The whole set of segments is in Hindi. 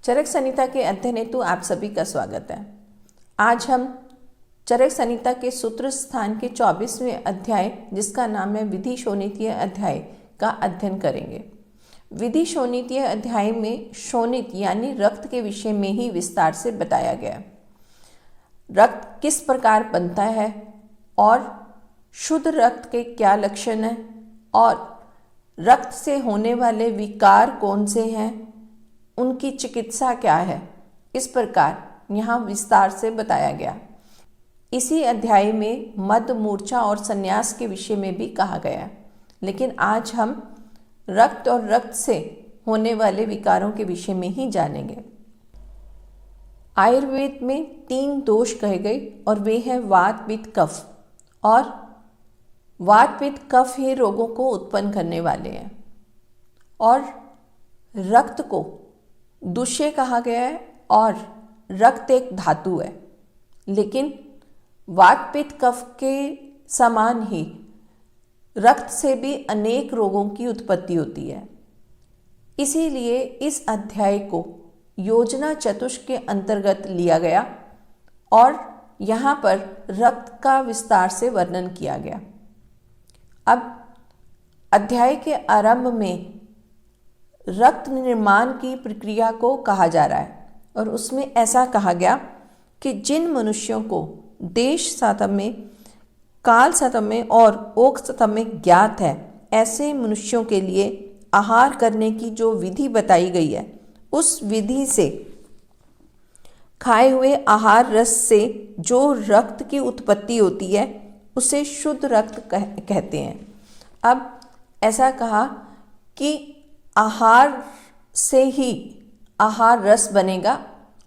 चरक संहिता के अध्ययन हेतु आप सभी का स्वागत है। आज हम चरक संहिता के सूत्र स्थान के 24वें अध्याय, जिसका नाम है विधि शोणितीय अध्याय, का अध्ययन करेंगे। विधि शोणितीय अध्याय में शोणित यानी रक्त के विषय में ही विस्तार से बताया गया। रक्त किस प्रकार बनता है और शुद्ध रक्त के क्या लक्षण हैं और रक्त से होने वाले विकार कौन से हैं, उनकी चिकित्सा क्या है, इस प्रकार यहाँ विस्तार से बताया गया। इसी अध्याय में मद, मूर्छा और संन्यास के विषय में भी कहा गया। लेकिन आज हम रक्त और रक्त से होने वाले विकारों के विषय में ही जानेंगे। आयुर्वेद में 3 दोष कहे गए और वे हैं वात, पित्त, कफ। और वात, पित्त, कफ ही रोगों को उत्पन्न करने वाले हैं। और रक्त को दुष्य कहा गया है और रक्त एक धातु है। लेकिन वात, पित्त, कफ के समान ही रक्त से भी अनेक रोगों की उत्पत्ति होती है। इसीलिए इस अध्याय को योजना चतुष्क के अंतर्गत लिया गया और यहाँ पर रक्त का विस्तार से वर्णन किया गया। अब अध्याय के आरंभ में रक्त निर्माण की प्रक्रिया को कहा जा रहा है और उसमें ऐसा कहा गया कि जिन मनुष्यों को देश सातम्य, काल सातम्य और ओक सातम्य ज्ञात है, ऐसे मनुष्यों के लिए आहार करने की जो विधि बताई गई है, उस विधि से खाए हुए आहार रस से जो रक्त की उत्पत्ति होती है उसे शुद्ध रक्त कहते हैं। अब ऐसा कहा कि आहार से ही आहार रस बनेगा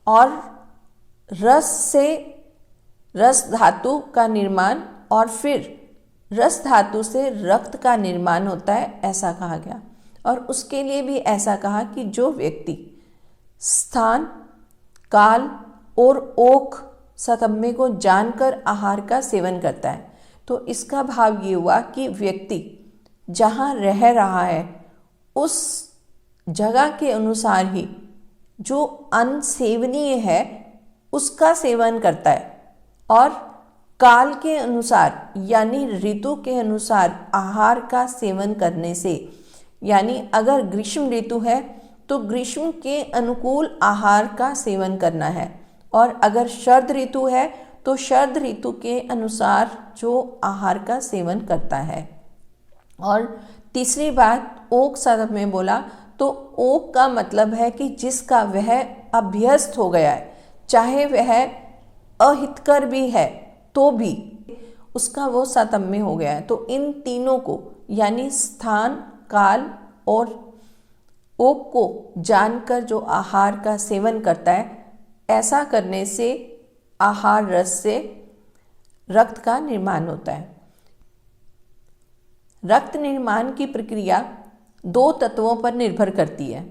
और रस से रस धातु का निर्माण और फिर रस धातु से रक्त का निर्माण होता है, ऐसा कहा गया। और उसके लिए भी ऐसा कहा कि जो व्यक्ति स्थान, काल और ओक सातम्य को जानकर आहार का सेवन करता है, तो इसका भाव ये हुआ कि व्यक्ति जहाँ रह रहा है उस जगह के अनुसार ही जो अन्न सेवनीय है उसका सेवन करता है और काल के अनुसार यानी ऋतु के अनुसार आहार का सेवन करने से, यानी अगर ग्रीष्म ऋतु है तो ग्रीष्म के अनुकूल आहार का सेवन करना है और अगर शरद ऋतु है तो शरद ऋतु के अनुसार जो आहार का सेवन करता है। और तीसरी बात ओक सातम्य में बोला तो ओक का मतलब है कि जिसका वह अभ्यस्त हो गया है, चाहे वह अहितकर भी है तो भी उसका वो सातम्य हो गया है। तो इन तीनों को यानी स्थान, काल और ओक को जानकर जो आहार का सेवन करता है, ऐसा करने से आहार रस से रक्त का निर्माण होता है। रक्त निर्माण की प्रक्रिया 2 तत्वों पर निर्भर करती है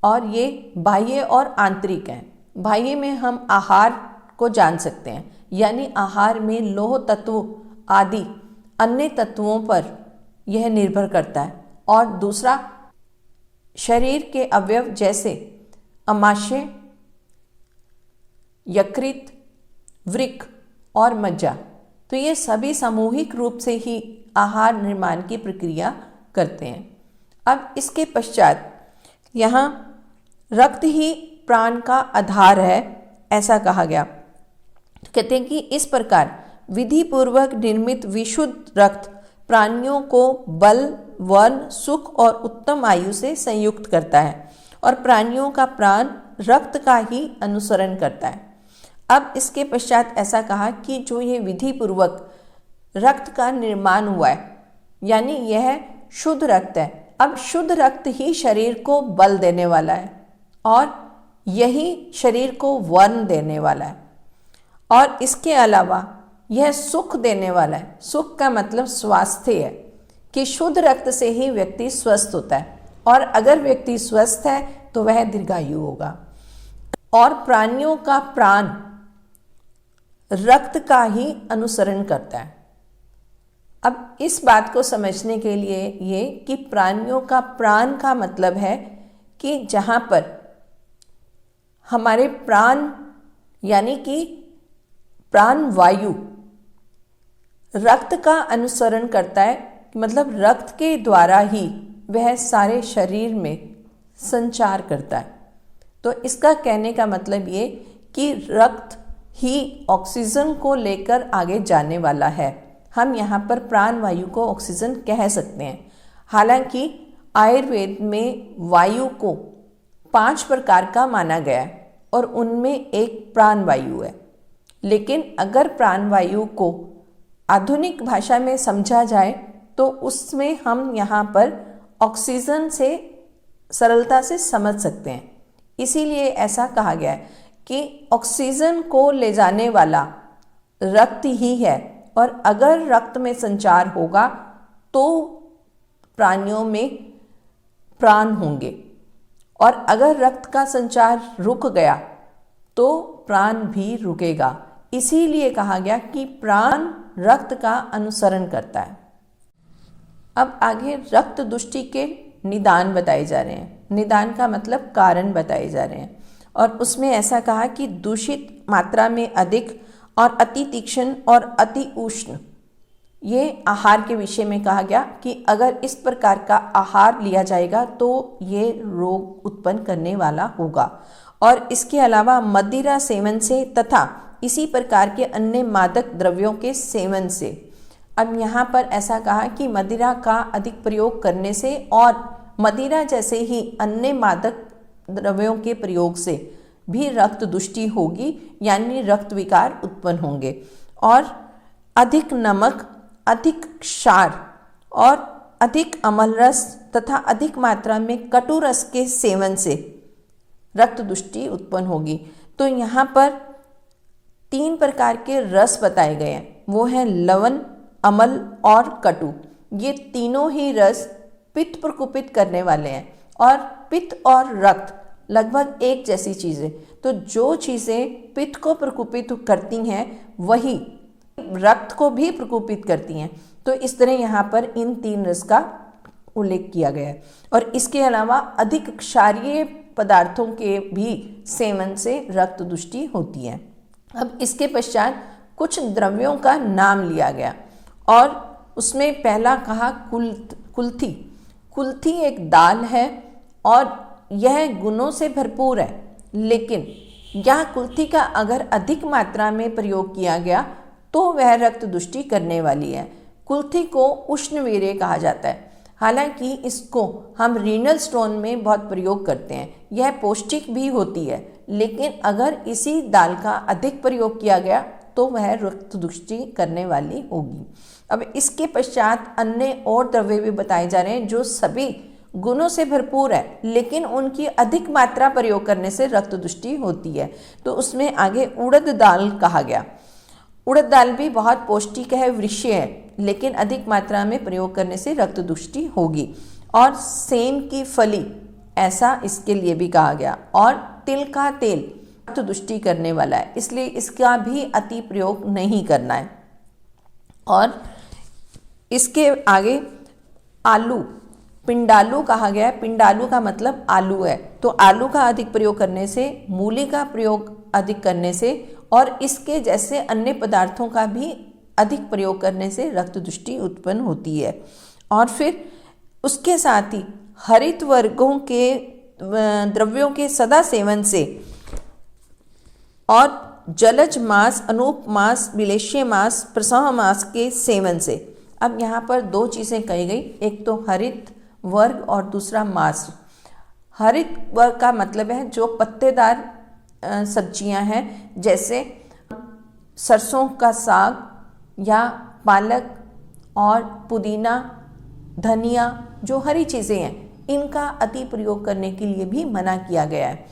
और ये बाह्य और आंतरिक हैं। बाह्य में हम आहार को जान सकते हैं, यानी आहार में लौह तत्व आदि अन्य तत्वों पर यह निर्भर करता है। और दूसरा शरीर के अवयव जैसे अमाशय, यकृत, वृक्क और मज्जा, तो ये सभी सामूहिक रूप से ही आहार निर्माण की प्रक्रिया करते हैं। अब इसके पश्चात यहाँ रक्त ही प्राण का आधार है, ऐसा कहा गया। तो कहते हैं कि इस प्रकार विधि पूर्वक निर्मित विशुद्ध रक्त प्राणियों को बल, वर्ण, सुख और उत्तम आयु से संयुक्त करता है और प्राणियों का प्राण रक्त का ही अनुसरण करता है। अब इसके पश्चात ऐसा कहा कि जो ये विधि पूर्वक रक्त का निर्माण हुआ है, यानी यह शुद्ध रक्त है। अब शुद्ध रक्त ही शरीर को बल देने वाला है और यही शरीर को वर्ण देने वाला है और इसके अलावा यह सुख देने वाला है। सुख का मतलब स्वास्थ्य है कि शुद्ध रक्त से ही व्यक्ति स्वस्थ होता है और अगर व्यक्ति स्वस्थ है तो वह दीर्घायु होगा। और प्राणियों का प्राण रक्त का ही अनुसरण करता है। अब इस बात को समझने के लिए ये कि प्राणियों का प्राण का मतलब है कि जहाँ पर हमारे प्राण यानी कि प्राण वायु रक्त का अनुसरण करता है, मतलब रक्त के द्वारा ही वह सारे शरीर में संचार करता है। तो इसका कहने का मतलब ये कि रक्त ही ऑक्सीजन को लेकर आगे जाने वाला है। हम यहाँ पर प्राण वायु को ऑक्सीजन कह सकते हैं। हालांकि आयुर्वेद में वायु को 5 प्रकार का माना गया है और उनमें एक प्राण वायु है। लेकिन अगर प्राण वायु को आधुनिक भाषा में समझा जाए तो उसमें हम यहाँ पर ऑक्सीजन से सरलता से समझ सकते हैं। इसीलिए ऐसा कहा गया है कि ऑक्सीजन को ले जाने वाला रक्त ही है, और अगर रक्त में संचार होगा तो प्राणियों में प्राण होंगे, और अगर रक्त का संचार रुक गया तो प्राण भी रुकेगा। इसीलिए कहा गया कि प्राण रक्त का अनुसरण करता है। अब आगे रक्त दुष्टि के निदान बताए जा रहे हैं। निदान का मतलब कारण बताए जा रहे हैं, और उसमें ऐसा कहा कि दूषित मात्रा में अधिक और अति तीक्ष्ण और अति उष्ण, ये आहार के विषय में कहा गया कि अगर इस प्रकार का आहार लिया जाएगा तो ये रोग उत्पन्न करने वाला होगा। और इसके अलावा मदिरा सेवन से तथा इसी प्रकार के अन्य मादक द्रव्यों के सेवन से। अब यहाँ पर ऐसा कहा कि मदिरा का अधिक प्रयोग करने से और मदिरा जैसे ही अन्य मादक द्रव्यों के प्रयोग से भी रक्त दुष्टि होगी, यानी रक्त विकार उत्पन्न होंगे। और अधिक नमक, अधिक क्षार और अधिक अम्ल रस तथा अधिक मात्रा में कटु रस के सेवन से रक्त दुष्टि उत्पन्न होगी। तो यहाँ पर 3 प्रकार के रस बताए गए हैं, वो हैं लवण, अम्ल और कटु। ये तीनों ही रस पित्त प्रकोपित करने वाले हैं, और पित्त और रक्त लगभग एक जैसी चीज़ें। तो जो चीज़ें पित्त को प्रकोपित करती हैं वही रक्त को भी प्रकोपित करती हैं। तो इस तरह यहाँ पर इन 3 रस का उल्लेख किया गया है। और इसके अलावा अधिक क्षारीय पदार्थों के भी सेवन से रक्त दुष्टि होती है। अब इसके पश्चात कुछ द्रव्यों का नाम लिया गया, और उसमें पहला कहा कुल्थी। कुल्थी एक दाल है और यह गुणों से भरपूर है, लेकिन यह कुल्थी का अगर अधिक मात्रा में प्रयोग किया गया तो वह रक्त दुष्टि करने वाली है। कुल्थी को उष्णवीर्य कहा जाता है। हालांकि इसको हम रीनल स्टोन में बहुत प्रयोग करते हैं, यह पौष्टिक भी होती है, लेकिन अगर इसी दाल का अधिक प्रयोग किया गया तो वह रक्त दुष्टि करने वाली होगी। अब इसके पश्चात अन्य और द्रव्य भी बताए जा रहे हैं जो सभी गुणों से भरपूर है, लेकिन उनकी अधिक मात्रा प्रयोग करने से रक्त दुष्टि होती है। तो उसमें आगे उड़द दाल कहा गया। उड़द दाल भी बहुत पौष्टिक है, वृक्षीय है, लेकिन अधिक मात्रा में प्रयोग करने से रक्त दुष्टि होगी। और सेम की फली, ऐसा इसके लिए भी कहा गया। और तिल का तेल रक्त दुष्टि करने वाला है, इसलिए इसका भी अति प्रयोग नहीं करना है। और इसके आगे आलू, पिंडालू कहा गया है। पिंडालू का मतलब आलू है। तो आलू का अधिक प्रयोग करने से, मूली का प्रयोग अधिक करने से और इसके जैसे अन्य पदार्थों का भी अधिक प्रयोग करने से रक्त दुष्टि उत्पन्न होती है। और फिर उसके साथ ही हरित वर्गों के द्रव्यों के सदा सेवन से और जलज मांस, अनूप मांस, बिलेश्य मांस, प्रसव मांस के सेवन से। अब यहाँ पर 2 चीज़ें कही गई, एक तो हरित वर्ग और दूसरा मांस। हरित वर्ग का मतलब है जो पत्तेदार सब्जियां हैं, जैसे सरसों का साग या पालक और पुदीना, धनिया, जो हरी चीज़ें हैं, इनका अति प्रयोग करने के लिए भी मना किया गया है।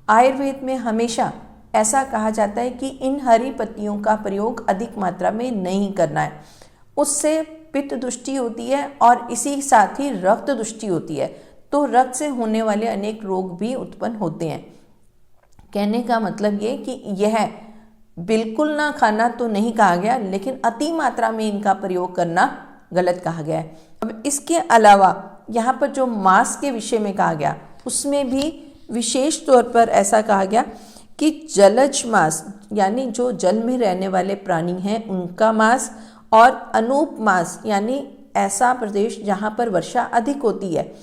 आयुर्वेद में हमेशा ऐसा कहा जाता है कि इन हरी पत्तियों का प्रयोग अधिक मात्रा में नहीं करना है, उससे पित्त दुष्टि होती है और इसी साथ ही रक्त दुष्टि होती है। तो रक्त से होने वाले अनेक रोग भी उत्पन्न होते हैं। कहने का मतलब ये कि यह बिल्कुल ना खाना तो नहीं कहा गया, लेकिन अति मात्रा में इनका प्रयोग करना गलत कहा गया है। अब इसके अलावा यहाँ पर जो मांस के विषय में कहा गया, उसमें भी विशेष तौर पर ऐसा कहा गया कि जलज मांस यानी जो जल में रहने वाले प्राणी हैं उनका मांस, और अनूप मांस यानी ऐसा प्रदेश जहाँ पर वर्षा अधिक होती है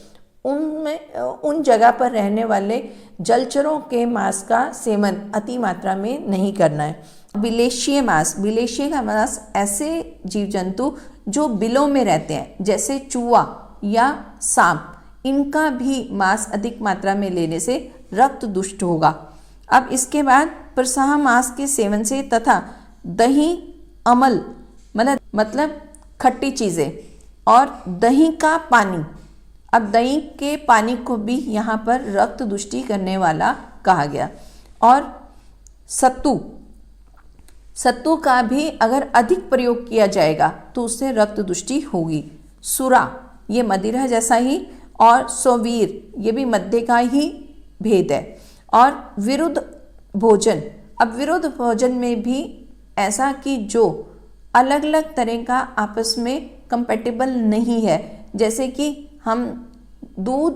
उनमें उन जगह पर रहने वाले जलचरों के मांस का सेवन अति मात्रा में नहीं करना है। बिलेशीय मांस, बिलेशीय का मांस ऐसे जीव जंतु जो बिलों में रहते हैं जैसे चूहा या सांप, इनका भी मांस अधिक मात्रा में लेने से रक्त दुष्ट होगा। अब इसके बाद प्रसाह मांस के सेवन से तथा दही अमल मतलब खट्टी चीज़ें और दही का पानी, अब दही के पानी को भी यहाँ पर रक्त दुष्टि करने वाला कहा गया। और सत्तू का भी अगर अधिक प्रयोग किया जाएगा तो उससे रक्त दुष्टि होगी। सुरा ये मदिरा जैसा ही, और सोवीर ये भी मध्य का ही भेद है। और विरुद्ध भोजन, अब विरुद्ध भोजन में भी ऐसा कि जो अलग अलग तरह का आपस में कंपैटिबल नहीं है, जैसे कि हम दूध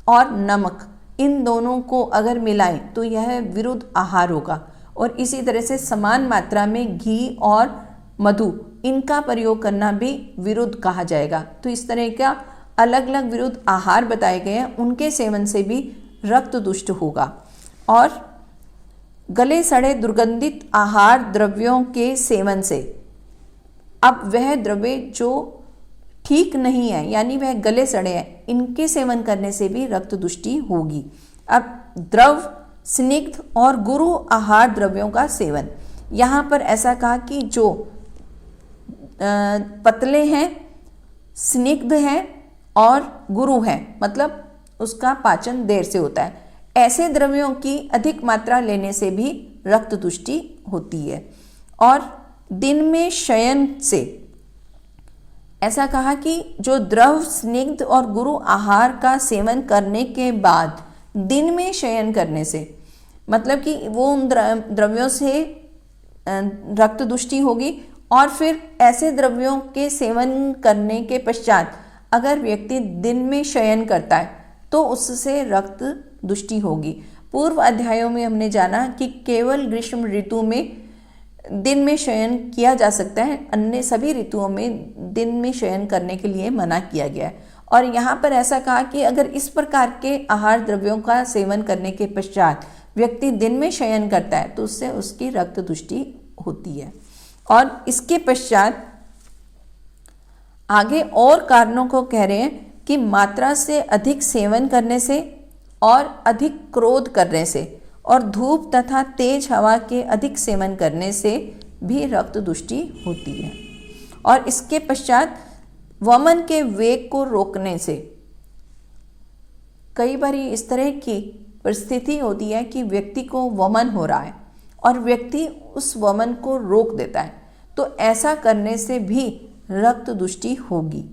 और नमक इन दोनों को अगर मिलाएं तो यह विरुद्ध आहार होगा। और इसी तरह से समान मात्रा में घी और मधु इनका प्रयोग करना भी विरुद्ध कहा जाएगा। तो इस तरह का अलग अलग विरुद्ध आहार बताए गए हैं, उनके सेवन से भी रक्त दुष्ट होगा। और गले सड़े दुर्गंधित आहार द्रव्यों के सेवन से, अब वह द्रव्य जो ठीक नहीं है यानी वह गले सड़े हैं, इनके सेवन करने से भी रक्त दुष्टि होगी। अब द्रव, स्निग्ध और गुरु आहार द्रव्यों का सेवन, यहाँ पर ऐसा कहा कि जो पतले हैं, स्निग्ध हैं और गुरु हैं, मतलब उसका पाचन देर से होता है, ऐसे द्रव्यों की अधिक मात्रा लेने से भी रक्त दुष्टि होती है। और दिन में शयन से, ऐसा कहा कि जो द्रव, स्निग्ध और गुरु आहार का सेवन करने के बाद दिन में शयन करने से, मतलब कि वो उन द्रव्यों से रक्त दुष्टि होगी। और फिर ऐसे द्रव्यों के सेवन करने के पश्चात अगर व्यक्ति दिन में शयन करता है तो उससे रक्त दुष्टि होगी। पूर्व अध्यायों में हमने जाना कि केवल ग्रीष्म ऋतु में दिन में शयन किया जा सकता है, अन्य सभी ऋतुओं में दिन में शयन करने के लिए मना किया गया है। और यहाँ पर ऐसा कहा कि अगर इस प्रकार के आहार द्रव्यों का सेवन करने के पश्चात व्यक्ति दिन में शयन करता है तो उससे उसकी रक्त दुष्टि होती है। और इसके पश्चात आगे और कारणों को कह रहे हैं कि मात्रा से अधिक सेवन करने से और अधिक क्रोध करने से और धूप तथा तेज हवा के अधिक सेवन करने से भी रक्त दुष्टि होती है। और इसके पश्चात वमन के वेग को रोकने से, कई बार इस तरह की परिस्थिति होती है कि व्यक्ति को वमन हो रहा है और व्यक्ति उस वमन को रोक देता है, तो ऐसा करने से भी रक्त दुष्टि होगी।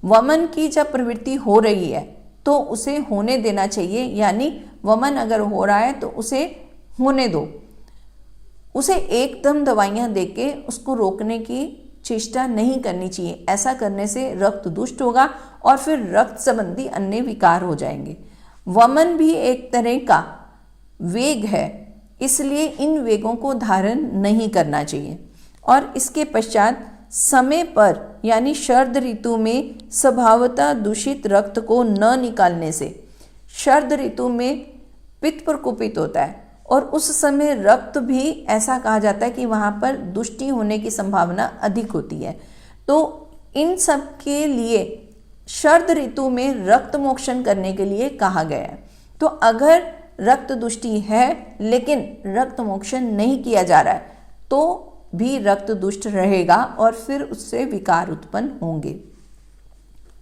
वमन की जब प्रवृत्ति हो रही है तो उसे होने देना चाहिए, यानी वमन अगर हो रहा है तो उसे होने दो, उसे एकदम दवाइयाँ देके उसको रोकने की चेष्टा नहीं करनी चाहिए। ऐसा करने से रक्त दुष्ट होगा और फिर रक्त संबंधी अन्य विकार हो जाएंगे। वमन भी एक तरह का वेग है, इसलिए इन वेगों को धारण नहीं करना चाहिए। और इसके पश्चात समय पर यानी शरद ऋतु में स्वभावतः दूषित रक्त को न निकालने से, शरद ऋतु में पित्त प्रकोपित होता है और उस समय रक्त भी ऐसा कहा जाता है कि वहाँ पर दुष्टि होने की संभावना अधिक होती है। तो इन सब के लिए शरद ऋतु में रक्त मोक्षण करने के लिए कहा गया है। तो अगर रक्त दुष्टि है लेकिन रक्त मोक्षण नहीं किया जा रहा है तो भी रक्त दुष्ट रहेगा और फिर उससे विकार उत्पन्न होंगे।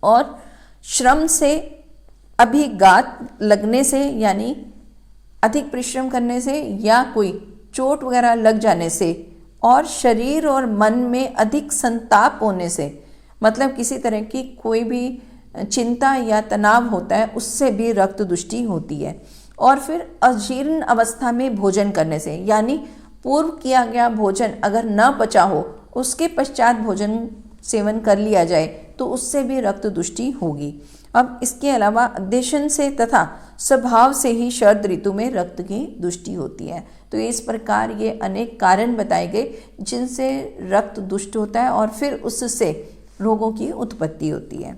और श्रम से, अभिघात लगने से यानी अधिक परिश्रम करने से या कोई चोट वगैरह लग जाने से, और शरीर और मन में अधिक संताप होने से, मतलब किसी तरह की कोई भी चिंता या तनाव होता है उससे भी रक्त दुष्टि होती है। और फिर अजीर्ण अवस्था में भोजन करने से, यानी पूर्व किया गया भोजन अगर न पचा हो उसके पश्चात भोजन सेवन कर लिया जाए तो उससे भी रक्त दुष्टि होगी। अब इसके अलावा अध्ययन से तथा स्वभाव से ही शरद ऋतु में रक्त की दुष्टि होती है। तो इस प्रकार ये अनेक कारण बताए गए जिनसे रक्त दुष्ट होता है और फिर उससे रोगों की उत्पत्ति होती है।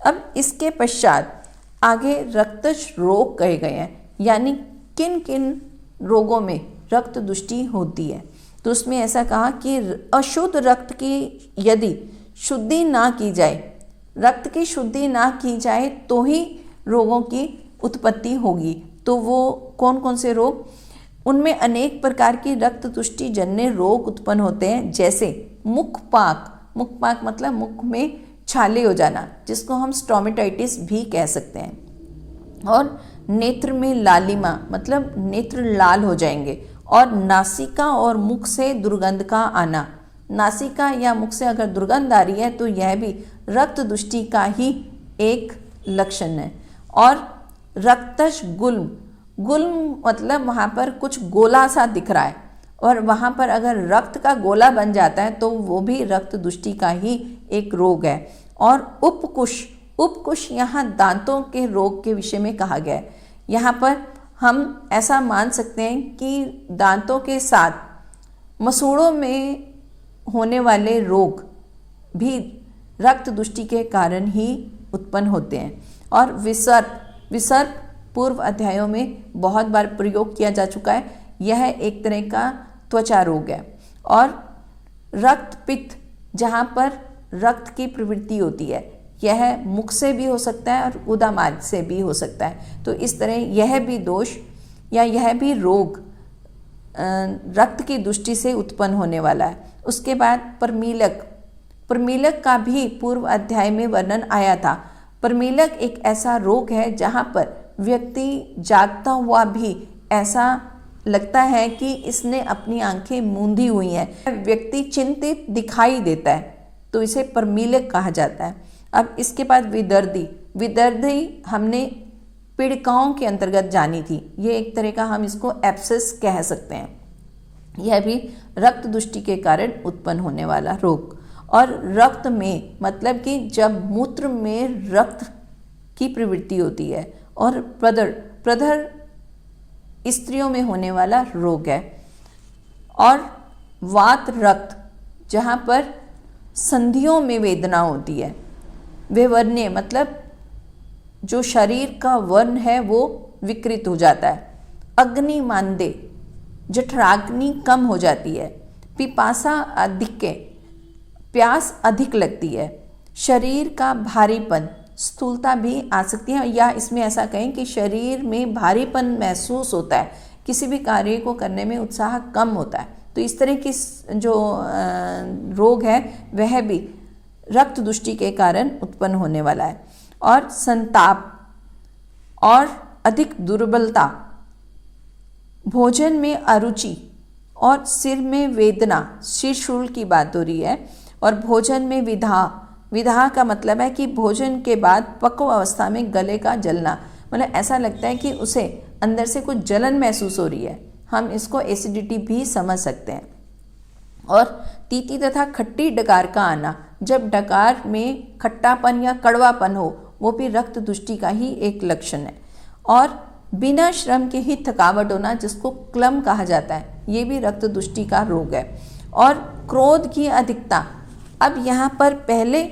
अब इसके पश्चात आगे रक्तज रोग कहे गए हैं, यानी किन किन रोगों में रक्त दुष्टि होती है। तो उसमें ऐसा कहा कि अशुद्ध रक्त की यदि शुद्धि ना की जाए, रक्त की शुद्धि ना की जाए तो ही रोगों की उत्पत्ति होगी। तो वो कौन कौन से रोग? उनमें अनेक प्रकार की रक्त दुष्टि जन्य रोग उत्पन्न होते हैं, जैसे मुखपाक। मुखपाक मतलब मुख में छाले हो जाना, जिसको हम स्टोमेटाइटिस भी कह सकते हैं। और नेत्र में लालिमा मतलब नेत्र लाल हो जाएंगे। और नासिका और मुख से दुर्गंध का आना। नासिका या मुख से अगर दुर्गंध आ रही है तो यह भी रक्त दुष्टि का ही एक लक्षण है। और रक्तज गुल्म, गुल्म मतलब वहाँ पर कुछ गोला सा दिख रहा है और वहाँ पर अगर रक्त का गोला बन जाता है तो वो भी रक्त दुष्टि का ही एक रोग है। और उपकुश, उपकुश यहाँ दांतों के रोग के विषय में कहा गया है। यहाँ पर हम ऐसा मान सकते हैं कि दांतों के साथ मसूड़ों में होने वाले रोग भी रक्त दुष्टि के कारण ही उत्पन्न होते हैं। और विसर्प, विसर्प पूर्व अध्यायों में बहुत बार प्रयोग किया जा चुका है। यह एक तरह का त्वचा रोग है। और रक्त पित्त, जहाँ पर रक्त की प्रवृत्ति होती है, यह मुख से भी हो सकता है और गुदामार्ग से भी हो सकता है। तो इस तरह यह भी दोष या यह भी रोग रक्त की दुष्टि से उत्पन्न होने वाला है। उसके बाद प्रमीलक, प्रमीलक का भी पूर्व अध्याय में वर्णन आया था। प्रमीलक एक ऐसा रोग है जहाँ पर व्यक्ति जागता हुआ भी ऐसा लगता है कि इसने अपनी आंखें मूंदी हुई हैं, व्यक्ति चिंतित दिखाई देता है, तो इसे प्रमीलक कहा जाता है। अब इसके बाद विदर्दी, विदर्दी हमने पीड़िकाओं के अंतर्गत जानी थी। ये एक तरह का हम इसको एब्सेस कह सकते हैं। यह भी रक्त दुष्टि के कारण उत्पन्न होने वाला रोग। और रक्त में मतलब कि जब मूत्र में रक्त की प्रवृत्ति होती है। और प्रदर, प्रदर स्त्रियों में होने वाला रोग है। और वात रक्त, जहाँ पर संधियों में वेदना होती है। विवर्ण्य मतलब जो शरीर का वर्ण है वो विकृत हो जाता है। अग्नि मांदे, जठराग्नि कम हो जाती है। पिपासा अधिक, प्यास अधिक लगती है। शरीर का भारीपन, स्थूलता भी आ सकती है, या इसमें ऐसा कहें कि शरीर में भारीपन महसूस होता है, किसी भी कार्य को करने में उत्साह कम होता है। तो इस तरह की जो रोग है वह भी रक्त दुष्टि के कारण उत्पन्न होने वाला है। और संताप और अधिक दुर्बलता, भोजन में अरुचि और सिर में वेदना, सिर शूल की बात हो रही है। और भोजन में विधा, विधा का मतलब है कि भोजन के बाद पक्व अवस्था में गले का जलना, मतलब ऐसा लगता है कि उसे अंदर से कुछ जलन महसूस हो रही है। हम इसको एसिडिटी भी समझ सकते हैं। और तीती तथा खट्टी डकार का आना, जब डकार में खट्टापन या कड़वापन हो, वो भी रक्त दुष्टि का ही एक लक्षण है। और बिना श्रम के ही थकावट होना, जिसको क्लम कहा जाता है, ये भी रक्त दुष्टि का रोग है। और क्रोध की अधिकता, अब यहाँ पर पहले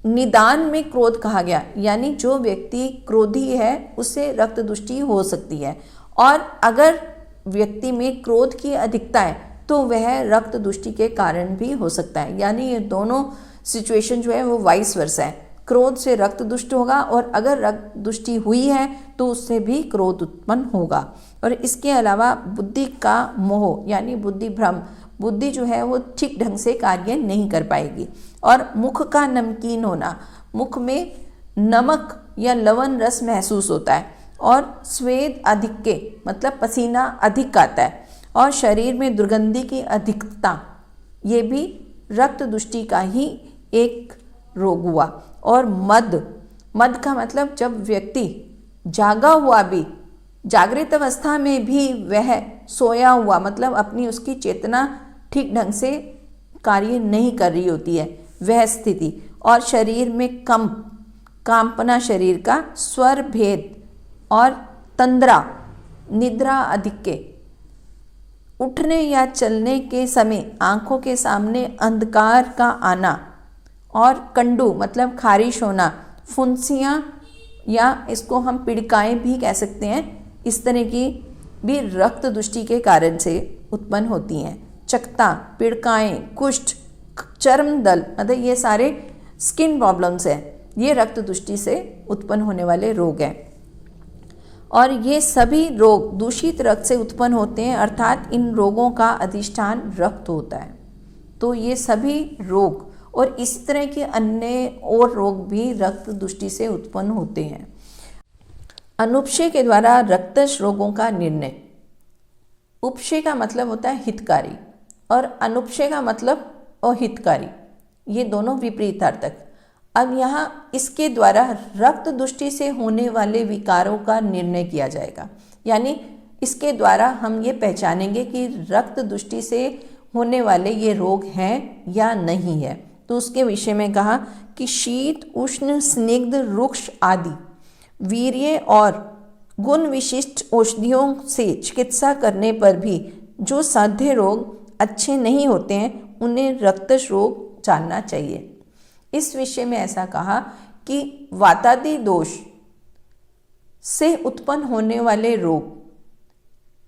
निदान में क्रोध कहा गया, यानी जो व्यक्ति क्रोधी है उसे रक्त दुष्टि हो सकती है। और अगर व्यक्ति में क्रोध की अधिकता है तो वह रक्त दुष्टि के कारण भी हो सकता है। यानी ये दोनों सिचुएशन जो है वो वाइस वर्सा है। क्रोध से रक्त दुष्ट होगा और अगर रक्त दुष्टि हुई है तो उससे भी क्रोध उत्पन्न होगा। और इसके अलावा बुद्धि का मोह यानी बुद्धि भ्रम, बुद्धि जो है वो ठीक ढंग से कार्य नहीं कर पाएगी। और मुख का नमकीन होना, मुख में नमक या लवण रस महसूस होता है। और स्वेद अधिक के मतलब पसीना अधिक आता है। और शरीर में दुर्गंधि की अधिकता, ये भी रक्त दुष्टि का ही एक रोग हुआ। और मद, मद का मतलब जब व्यक्ति जागा हुआ भी, जागृत अवस्था में भी वह सोया हुआ, मतलब अपनी उसकी चेतना ठीक ढंग से कार्य नहीं कर रही होती है, वह स्थिति। और शरीर में कंप, कांपना शरीर का, स्वर भेद और तंद्रा निद्रा अधिक्य, उठने या चलने के समय आंखों के सामने अंधकार का आना और कंडू मतलब खारिश होना, फुंसियाँ या इसको हम पिड़काएँ भी कह सकते हैं, इस तरह की भी रक्त दुष्टि के कारण से उत्पन्न होती हैं। चकता, पिड़काएँ, कुष्ठ, चर्म दल मतलब ये सारे स्किन प्रॉब्लम्स हैं, ये रक्त दुष्टि से उत्पन्न होने वाले रोग हैं। और ये सभी रोग दूषित रक्त से उत्पन्न होते हैं, अर्थात इन रोगों का अधिष्ठान रक्त होता है। तो ये सभी रोग और इस तरह के अन्य और रोग भी रक्त दुष्टि से उत्पन्न होते हैं। अनुपक्षय के द्वारा रक्तश रोगों का निर्णय। उपक्षय का मतलब होता है हितकारी और अनुपक्षय का मतलब अहितकारी, ये दोनों विपरीतार्थक। अब यहाँ इसके द्वारा रक्त दुष्टि से होने वाले विकारों का निर्णय किया जाएगा, यानी इसके द्वारा हम ये पहचानेंगे कि रक्त दुष्टि से होने वाले ये रोग हैं या नहीं है। तो उसके विषय में कहा कि शीत, उष्ण, स्निग्ध, रुक्ष आदि वीर्य और गुण विशिष्ट औषधियों से चिकित्सा करने पर भी जो साध्य रोग अच्छे नहीं होते हैं, उन्हें रक्तश रोग जानना चाहिए। इस विषय में ऐसा कहा कि वातादि दोष से उत्पन्न होने वाले रोग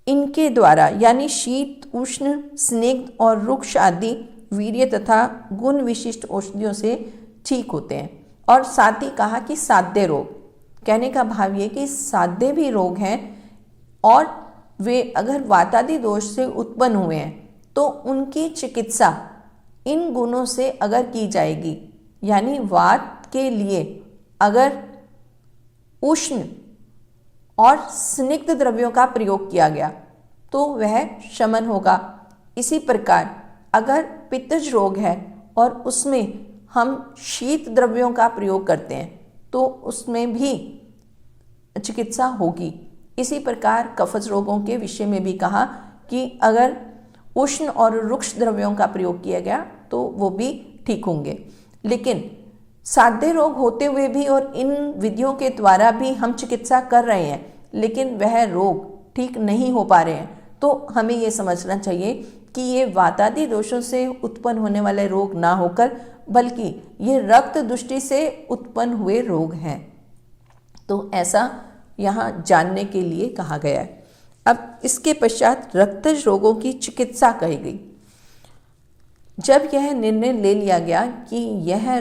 इनके द्वारा यानी शीत, उष्ण, स्निग्ध और रुक्ष आदि वीर्य तथा गुण विशिष्ट औषधियों से ठीक होते हैं। और साथ ही कहा कि साध्य रोग, कहने का भाव ये कि साध्य भी रोग हैं और वे अगर वातादि दोष से उत्पन्न हुए हैं तो उनकी चिकित्सा इन गुणों से अगर की जाएगी, यानी वात के लिए अगर उष्ण और स्निग्ध द्रव्यों का प्रयोग किया गया तो वह शमन होगा। इसी प्रकार अगर पित्तज रोग है और उसमें हम शीत द्रव्यों का प्रयोग करते हैं तो उसमें भी चिकित्सा होगी। इसी प्रकार कफज रोगों के विषय में भी कहा कि अगर उष्ण और रुक्ष द्रव्यों का प्रयोग किया गया तो वो भी ठीक होंगे। लेकिन साध्य रोग होते हुए भी और इन विधियों के द्वारा भी हम चिकित्सा कर रहे हैं लेकिन वह रोग ठीक नहीं हो पा रहे हैं, तो हमें ये समझना चाहिए कि ये वातादि दोषों से उत्पन्न होने वाले रोग ना होकर बल्कि ये रक्त दुष्टि से उत्पन्न हुए रोग हैं। तो ऐसा यहाँ जानने के लिए कहा गया है। अब इसके पश्चात रक्तज रोगों की चिकित्सा कही गई। जब यह निर्णय ले लिया गया कि यह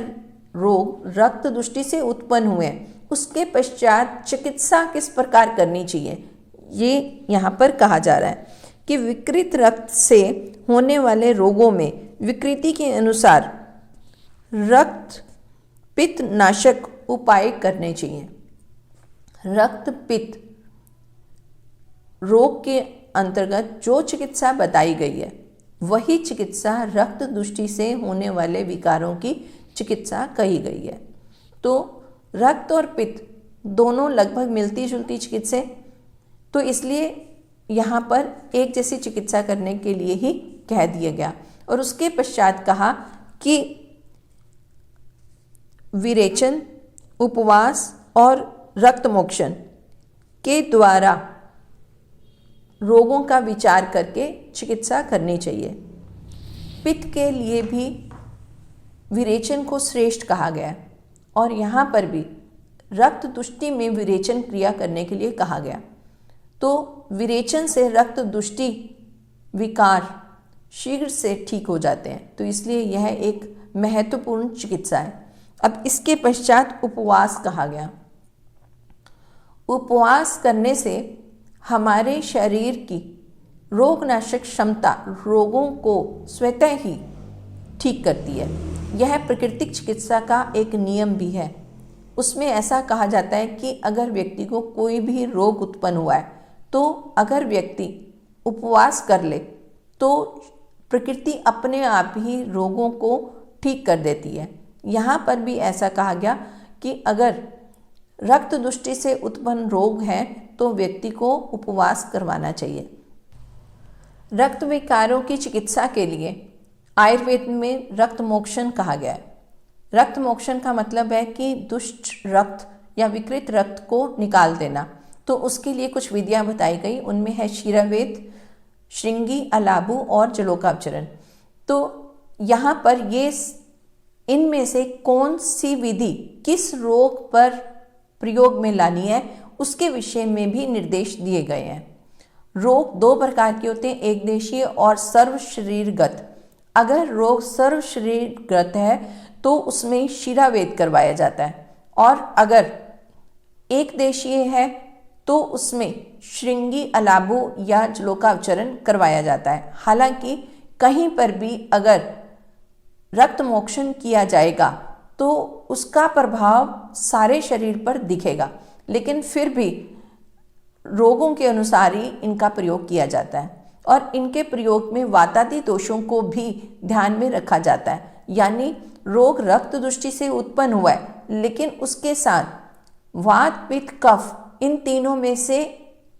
रोग रक्त दुष्टि से उत्पन्न हुए हैं, उसके पश्चात चिकित्सा किस प्रकार करनी चाहिए, ये यहाँ पर कहा जा रहा है कि विकृत रक्त से होने वाले रोगों में विकृति के अनुसार रक्त पित्त नाशक उपाय करने चाहिए। रक्त पित्त रोग के अंतर्गत जो चिकित्सा बताई गई है वही चिकित्सा रक्त दुष्टि से होने वाले विकारों की चिकित्सा कही गई है। तो रक्त और पित्त दोनों लगभग मिलती जुलती चिकित्सा, तो इसलिए यहाँ पर एक जैसी चिकित्सा करने के लिए ही कह दिया गया। और उसके पश्चात कहा कि विरेचन, उपवास और रक्त मोक्षण के द्वारा रोगों का विचार करके चिकित्सा करनी चाहिए। पित्त के लिए भी विरेचन को श्रेष्ठ कहा गया है और यहाँ पर भी रक्त दुष्टि में विरेचन क्रिया करने के लिए कहा गया। तो विरेचन से रक्त दुष्टि विकार शीघ्र से ठीक हो जाते हैं, तो इसलिए यह एक महत्वपूर्ण चिकित्सा है। अब इसके पश्चात उपवास कहा गया। उपवास करने से हमारे शरीर की रोगनाशक क्षमता रोगों को स्वतः ही ठीक करती है। यह प्राकृतिक चिकित्सा का एक नियम भी है। उसमें ऐसा कहा जाता है कि अगर व्यक्ति को कोई भी रोग उत्पन्न हुआ है तो अगर व्यक्ति उपवास कर ले तो प्रकृति अपने आप ही रोगों को ठीक कर देती है। यहाँ पर भी ऐसा कहा गया कि अगर रक्त दुष्टि से उत्पन्न रोग है तो व्यक्ति को उपवास करवाना चाहिए। रक्त विकारों की चिकित्सा के लिए आयुर्वेद में रक्त मोक्षण कहा गया है। रक्त मोक्षण का मतलब है कि दुष्ट रक्त या विकृत रक्त को निकाल देना। तो उसके लिए कुछ विधियां बताई गई, उनमें है क्षीरवेद, श्रृंगी, अलाबू और जलोकावचरण। तो यहाँ पर ये इनमें से कौन सी विधि किस रोग पर प्रयोग में लानी है उसके विषय में भी निर्देश दिए गए हैं। रोग दो प्रकार के होते हैं, एक देशीय और सर्व शरीरगत। अगर रोग सर्व शरीरगत है तो उसमें क्षीरावेद करवाया जाता है, और अगर एक देशीय है तो उसमें श्रृंगी, अलाबू या जलोकावचरण करवाया जाता है। हालांकि कहीं पर भी अगर रक्त मोक्षण किया जाएगा तो उसका प्रभाव सारे शरीर पर दिखेगा, लेकिन फिर भी रोगों के अनुसार ही इनका प्रयोग किया जाता है, और इनके प्रयोग में वातादि दोषों को भी ध्यान में रखा जाता है। यानी रोग रक्त दृष्टि से उत्पन्न हुआ है, लेकिन उसके साथ वात, पित्त, कफ, इन तीनों में से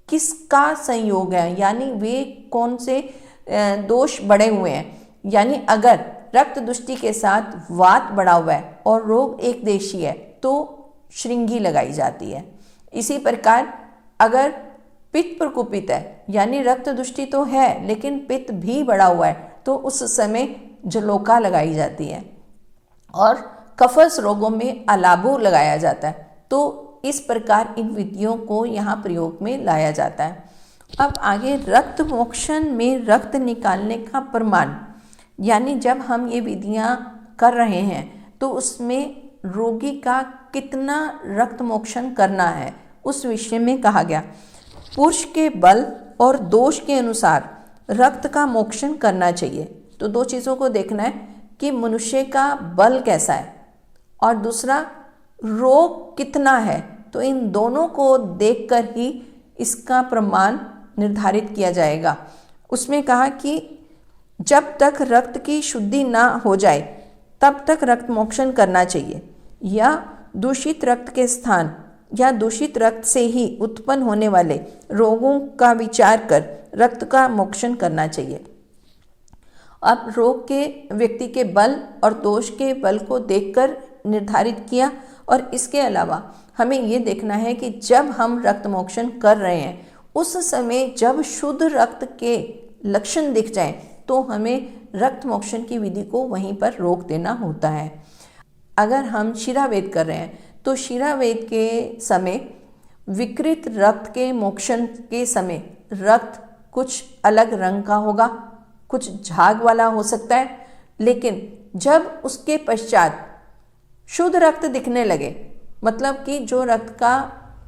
किसका संयोग है, यानी वे कौन से दोष बढ़े हुए हैं। यानी अगर रक्त दृष्टि के साथ वात बढ़ा हुआ है और रोग एक देशी है तो श्रृंगी लगाई जाती है। इसी प्रकार अगर पित्त प्रकोपित है, यानी रक्त दृष्टि तो है लेकिन पित्त भी बढ़ा हुआ है, तो उस समय जलोका लगाई जाती है, और कफस रोगों में अलाबू लगाया जाता है। तो इस प्रकार इन विधियों को यहाँ प्रयोग में लाया जाता है। अब आगे रक्त मोक्षण में रक्त निकालने का प्रमाण, यानी जब हम ये विधियाँ कर रहे हैं तो उसमें रोगी का कितना रक्त मोक्षण करना है उस विषय में कहा गया। पुरुष के बल और दोष के अनुसार रक्त का मोक्षण करना चाहिए। तो दो चीज़ों को देखना है कि मनुष्य का बल कैसा है और दूसरा रोग कितना है। तो इन दोनों को देखकर ही इसका प्रमाण निर्धारित किया जाएगा। उसमें कहा कि जब तक रक्त की शुद्धि ना हो जाए तब तक रक्त मोक्षण करना चाहिए, या दूषित रक्त के स्थान या दूषित रक्त से ही उत्पन्न होने वाले रोगों का विचार कर रक्त का मोक्षण करना चाहिए। अब रोग के व्यक्ति के बल और दोष के बल को देखकर निर्धारित किया, और इसके अलावा हमें ये देखना है कि जब हम रक्त मोक्षण कर रहे हैं उस समय जब शुद्ध रक्त के लक्षण दिख जाएं तो हमें रक्त मोक्षण की विधि को वहीं पर रोक देना होता है। अगर हम क्षीरावेद कर रहे हैं तो क्षीरावेद के समय विकृत रक्त के मोक्षण के समय रक्त कुछ अलग रंग का होगा, कुछ झाग वाला हो सकता है, लेकिन जब उसके पश्चात शुद्ध रक्त दिखने लगे, मतलब कि जो रक्त का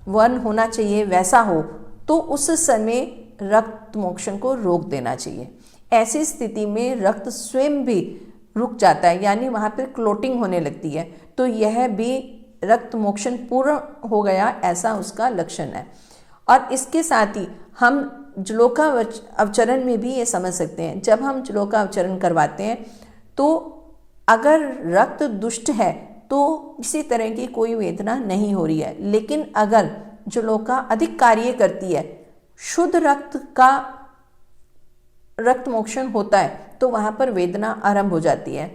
वर्ण होना चाहिए वैसा हो, तो उस समय रक्त मोक्षण को रोक देना चाहिए। ऐसी स्थिति में रक्त स्वयं भी रुक जाता है, यानी वहाँ पर क्लोटिंग होने लगती है, तो यह भी रक्त मोक्षण पूर्ण हो गया ऐसा उसका लक्षण है। और इसके साथ ही हम जलोका अवचरण में भी ये समझ सकते हैं। जब हम जलोका अवचरण करवाते हैं तो अगर रक्त दुष्ट है तो किसी तरह की कोई वेदना नहीं हो रही है, लेकिन अगर जलोका अधिक कार्य करती है, शुद्ध रक्त का रक्त मोक्षण होता है, तो वहाँ पर वेदना आरंभ हो जाती है।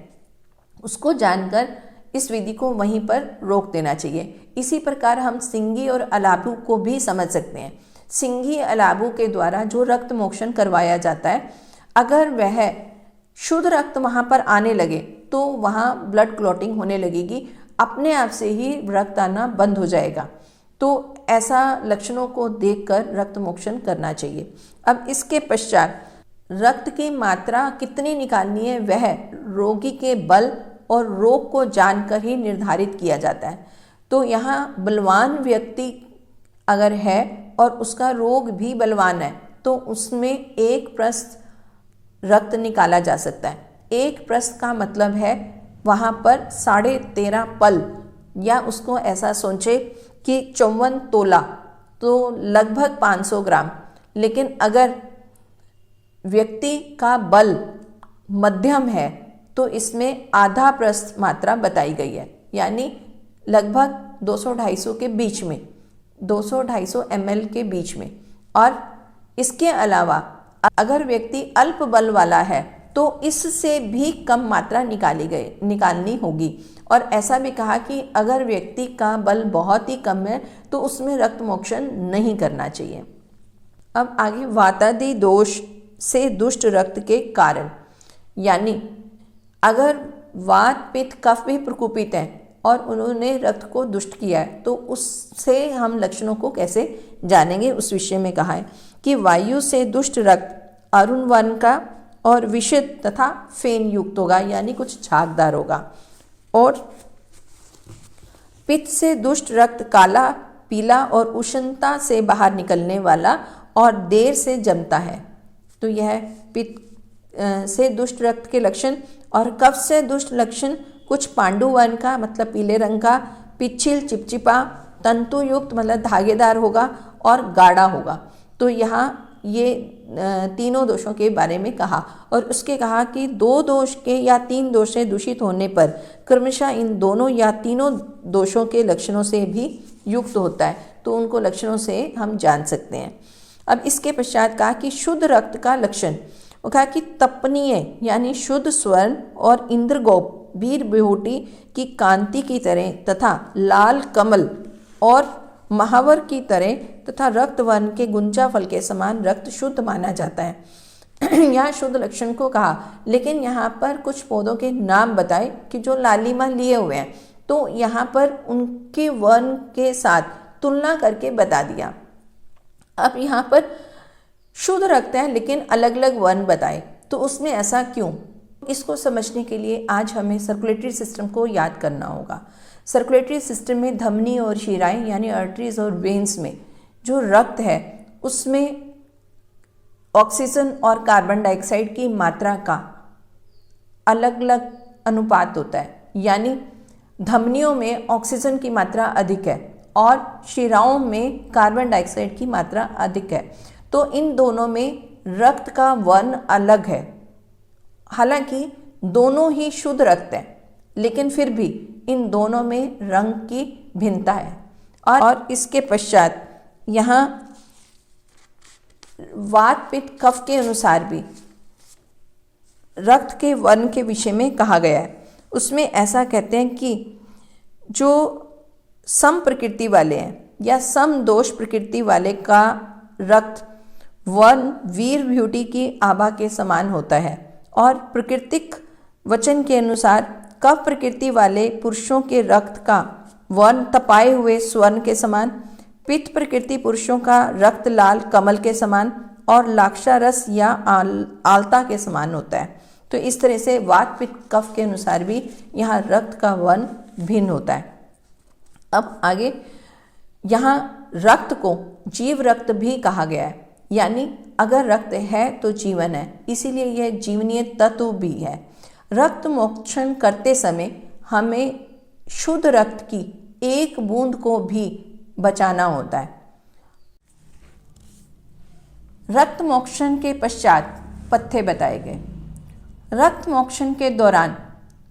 उसको जानकर इस विधि को वहीं पर रोक देना चाहिए। इसी प्रकार हम सिंगी और अलाबू को भी समझ सकते हैं। सिंगी अलाबू के द्वारा जो रक्त मोक्षण करवाया जाता है, अगर वह शुद्ध रक्त वहाँ पर आने लगे तो वहाँ ब्लड क्लॉटिंग होने लगेगी, अपने आप से ही रक्त आना बंद हो जाएगा। तो ऐसा लक्षणों को देखकर रक्त मोक्षण करना चाहिए। अब इसके पश्चात रक्त की मात्रा कितनी निकालनी है वह रोगी के बल और रोग को जानकर ही निर्धारित किया जाता है। तो यहाँ बलवान व्यक्ति अगर है और उसका रोग भी बलवान है तो उसमें एक प्रस्थ रक्त निकाला जा सकता है। एक प्रस्थ का मतलब है वहाँ पर 13.5 पल, या उसको ऐसा सोचे कि 54 तोला, तो लगभग 500 ग्राम। लेकिन अगर व्यक्ति का बल मध्यम है तो इसमें आधा प्रस्थ मात्रा बताई गई है, यानी लगभग 200-250 के बीच में, 200-250 ml के बीच में। और इसके अलावा अगर व्यक्ति अल्प बल वाला है तो इससे भी कम मात्रा निकालनी होगी। और ऐसा भी कहा कि अगर व्यक्ति का बल बहुत ही कम है तो उसमें रक्त मोक्षण नहीं करना चाहिए। अब आगे वातादि दोष से दुष्ट रक्त के कारण, यानी अगर वात पित्त कफ भी प्रकोपित है और उन्होंने रक्त को दुष्ट किया है तो उससे हम लक्षणों को कैसे जानेंगे, उस विषय में कहा है कि वायु से दुष्ट रक्त अरुण वर्ण का और विषित तथा फेन युक्त होगा, यानी कुछ झागदार होगा। और पित्त से दुष्ट रक्त काला पीला और उष्णता से बाहर निकलने वाला और देर से जमता है। तो यह पित्त से दुष्ट रक्त के लक्षण। और कफ से दुष्ट लक्षण कुछ पांडु वर्ण का मतलब पीले रंग का, पिछिल चिपचिपा, तंतु युक्त मतलब धागेदार होगा और गाढ़ा होगा। तो यहाँ ये तीनों दोषों के बारे में कहा और उसके कहा कि 2 दोष के या 3 दोष से दूषित होने पर क्रमशः इन दोनों या तीनों दोषों के लक्षणों से भी युक्त होता है, तो उनको लक्षणों से हम जान सकते हैं। अब इसके पश्चात कहा कि शुद्ध रक्त का लक्षण, वो कहा कि तपनीय यानी शुद्ध स्वर्ण और इंद्रगोप वीर विभूति की कांति की तरह तथा लाल कमल और महावर की तरह तथा रक्त वर्ण के गुंजा फल के समान रक्त शुद्ध माना जाता है। यहाँ शुद्ध लक्षण को कहा, लेकिन यहाँ पर कुछ पौधों के नाम बताए कि जो लालिमा लिए हुए हैं, तो यहाँ पर उनके वर्ण के साथ तुलना करके बता दिया। अब यहाँ पर शुद्ध रक्त है लेकिन अलग अलग वर्ण बताए, तो उसमें ऐसा क्यों? इसको समझने के लिए आज हमें सर्कुलेटरी सिस्टम को याद करना होगा। सर्कुलेटरी सिस्टम में धमनी और शिराएं यानी आर्टरीज और वेन्स में जो रक्त है उसमें ऑक्सीजन और कार्बन डाइऑक्साइड की मात्रा का अलग अलग अनुपात होता है, यानी धमनियों में ऑक्सीजन की मात्रा अधिक है और शिराओं में कार्बन डाइऑक्साइड की मात्रा अधिक है। तो इन दोनों में रक्त का वर्ण अलग है। हालांकि दोनों ही शुद्ध रक्त है, लेकिन फिर भी इन दोनों में रंग की भिन्नता है। और इसके पश्चात यहाँ वात पित्त कफ के अनुसार भी रक्त के वर्ण के विषय में कहा गया है। उसमें ऐसा कहते हैं कि जो सम प्रकृति वाले हैं या सम दोष प्रकृति वाले का रक्त वर्ण वीर ब्यूटी की आभा के समान होता है और प्राकृतिक वचन के अनुसार कफ प्रकृति वाले पुरुषों के रक्त का वर्ण तपाए हुए स्वर्ण के समान, पित्त प्रकृति पुरुषों का रक्त लाल कमल के समान और लाक्षारस या आलता के समान होता है। तो इस तरह से वात पित्त कफ के अनुसार भी यहाँ रक्त का वर्ण भिन्न होता है। अब आगे यहाँ रक्त को जीव रक्त भी कहा गया है, यानी अगर रक्त है तो जीवन है, इसीलिए यह जीवनीय तत्व भी है। रक्त मोक्षण करते समय हमें शुद्ध रक्त की एक बूंद को भी बचाना होता है। रक्त मोक्षण के पश्चात पथ्य बताए गए। रक्त मोक्षण के दौरान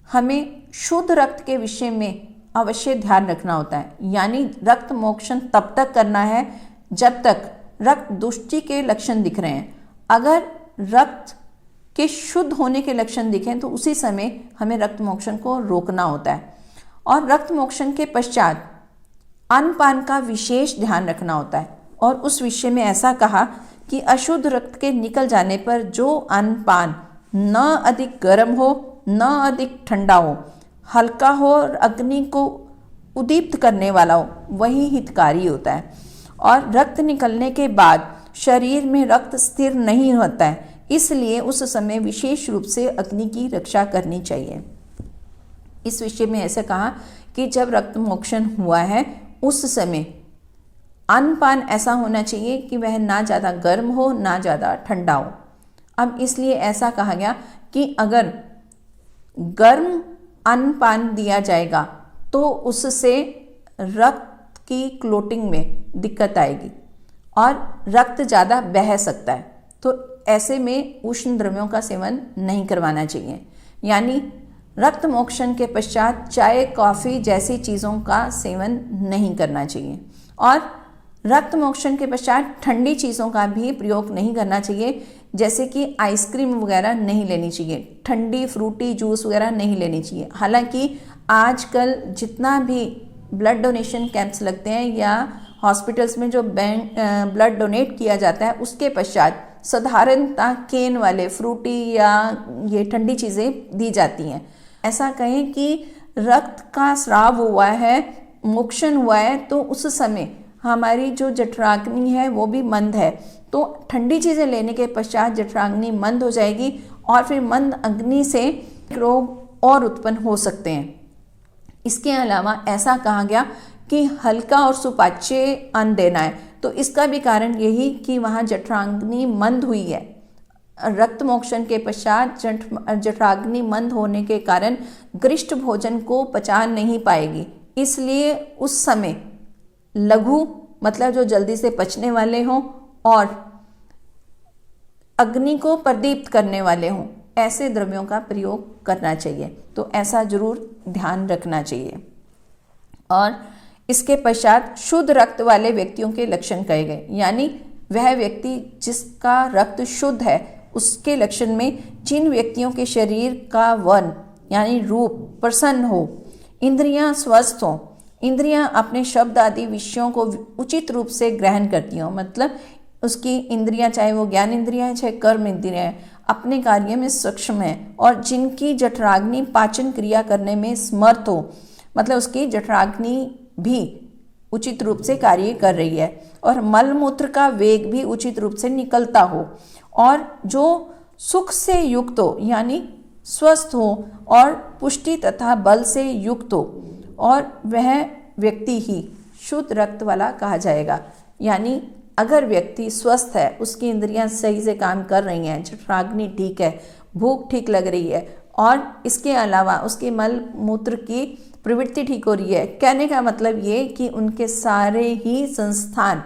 हमें शुद्ध रक्त के विषय में अवश्य ध्यान रखना होता है, यानी रक्त मोक्षण तब तक करना है जब तक रक्त दुष्टि के लक्षण दिख रहे हैं। अगर रक्त के शुद्ध होने के लक्षण दिखें तो उसी समय हमें रक्त मोक्षण को रोकना होता है। और रक्त मोक्षण के पश्चात अन्नपान का विशेष ध्यान रखना होता है। और उस विषय में ऐसा कहा कि अशुद्ध रक्त के निकल जाने पर जो अन्नपान न अधिक गर्म हो न अधिक ठंडा हो, हल्का हो और अग्नि को उद्दीप्त करने वाला हो, वही हितकारी होता है। और रक्त निकलने के बाद शरीर में रक्त स्थिर नहीं होता है, इसलिए उस समय विशेष रूप से अग्नि की रक्षा करनी चाहिए। इस विषय में ऐसे कहा कि जब रक्त मोक्षण हुआ है उस समय अन्नपान ऐसा होना चाहिए कि वह ना ज़्यादा गर्म हो ना ज़्यादा ठंडा हो। अब इसलिए ऐसा कहा गया कि अगर गर्म अन्नपान दिया जाएगा तो उससे रक्त की क्लोटिंग में दिक्कत आएगी और रक्त ज़्यादा बह सकता है। तो ऐसे में उष्ण द्रव्यों का सेवन नहीं करवाना चाहिए, यानी रक्त मोक्षण के पश्चात चाय कॉफ़ी जैसी चीज़ों का सेवन नहीं करना चाहिए। और रक्त मोक्षण के पश्चात ठंडी चीज़ों का भी प्रयोग नहीं करना चाहिए, जैसे कि आइसक्रीम वगैरह नहीं लेनी चाहिए, ठंडी फ्रूटी जूस वगैरह नहीं लेनी चाहिए। हालांकि आजकल जितना भी ब्लड डोनेशन कैंप्स लगते हैं या हॉस्पिटल्स में जो ब्लड डोनेट किया जाता है, उसके पश्चात साधारणतः केन वाले फ्रूटी या ये ठंडी चीज़ें दी जाती हैं। ऐसा कहें कि रक्त का स्राव हुआ है, मोक्षण हुआ है, तो उस समय हमारी जो जठराग्नि है वो भी मंद है, तो ठंडी चीज़ें लेने के पश्चात जठराग्नि मंद हो जाएगी और फिर मंद अग्नि से रोग और उत्पन्न हो सकते हैं। इसके अलावा ऐसा कहा गया कि हल्का और सुपाच्य अन्न देना है, तो इसका भी कारण यही कि वहाँ जठराग्नि मंद हुई है। रक्त मोक्षण के पश्चात जठराग्नि मंद होने के कारण गरिष्ठ भोजन को पचा नहीं पाएगी, इसलिए उस समय लघु मतलब जो जल्दी से पचने वाले हों और अग्नि को प्रदीप्त करने वाले हों, ऐसे द्रव्यों का प्रयोग करना चाहिए। तो ऐसा जरूर ध्यान रखना चाहिए। और इसके पश्चात शुद्ध रक्त वाले व्यक्तियों के लक्षण कहे गए, यानी वह व्यक्ति जिसका रक्त शुद्ध है उसके लक्षण में जिन व्यक्तियों के शरीर का वर्ण यानी रूप प्रसन्न हो, इंद्रियां स्वस्थ हों, इंद्रियां अपने शब्द आदि विषयों को उचित रूप से ग्रहण करती हों, मतलब उसकी इंद्रियां चाहे वो ज्ञान इंद्रियां चाहे कर्म इंद्रियां अपने कार्य में सक्षम है, और जिनकी जठराग्नि पाचन क्रिया करने में समर्थ हो, मतलब उसकी जठराग्नि भी उचित रूप से कार्य कर रही है और मल मूत्र का वेग भी उचित रूप से निकलता हो, और जो सुख से युक्त हो यानी स्वस्थ हो और पुष्टि तथा बल से युक्त हो, और वह व्यक्ति ही शुद्ध रक्त वाला कहा जाएगा। यानी अगर व्यक्ति स्वस्थ है, उसकी इंद्रियां सही से काम कर रही हैं, जठराग्नि ठीक है, भूख ठीक लग रही है, और इसके अलावा उसके मल मूत्र की प्रवृत्ति ठीक हो रही है, कहने का मतलब ये कि उनके सारे ही संस्थान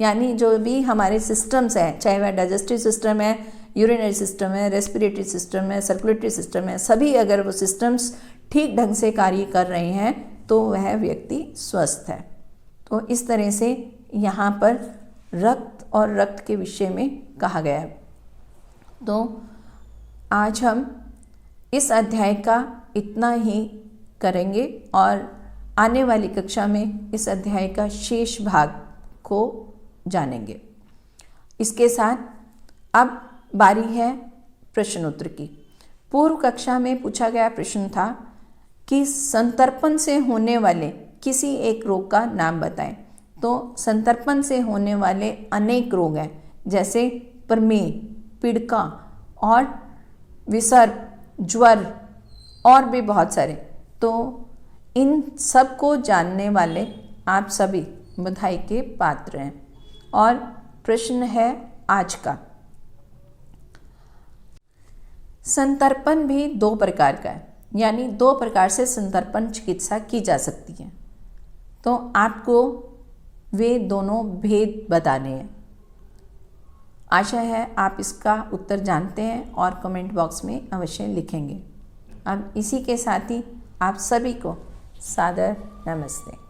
यानी जो भी हमारे सिस्टम्स हैं, चाहे वह डाइजेस्टिव सिस्टम है, यूरिनरी सिस्टम है, रेस्पिरेटरी सिस्टम है, सर्कुलेटरी सिस्टम है, सभी अगर वो सिस्टम्स ठीक ढंग से कार्य कर रहे हैं तो वह व्यक्ति स्वस्थ है। तो इस तरह से यहाँ पर रक्त और रक्त के विषय में कहा गया है। तो आज हम इस अध्याय का इतना ही करेंगे और आने वाली कक्षा में इस अध्याय का शेष भाग को जानेंगे। इसके साथ अब बारी है प्रश्नोत्तर की। पूर्व कक्षा में पूछा गया प्रश्न था कि संतर्पण से होने वाले किसी एक रोग का नाम बताएं। तो संतर्पण से होने वाले अनेक रोग हैं, जैसे प्रमेह, पीड़िका और विसर्प, ज्वर और भी बहुत सारे। तो इन सब को जानने वाले आप सभी बधाई के पात्र हैं। और प्रश्न है आज का, संतर्पण भी दो प्रकार का है, यानी दो प्रकार से संतर्पण चिकित्सा की जा सकती है। तो आपको वे दोनों भेद बताने हैं। आशा है आप इसका उत्तर जानते हैं और कमेंट बॉक्स में अवश्य लिखेंगे। अब इसी के साथ ही आप सभी को सादर नमस्ते।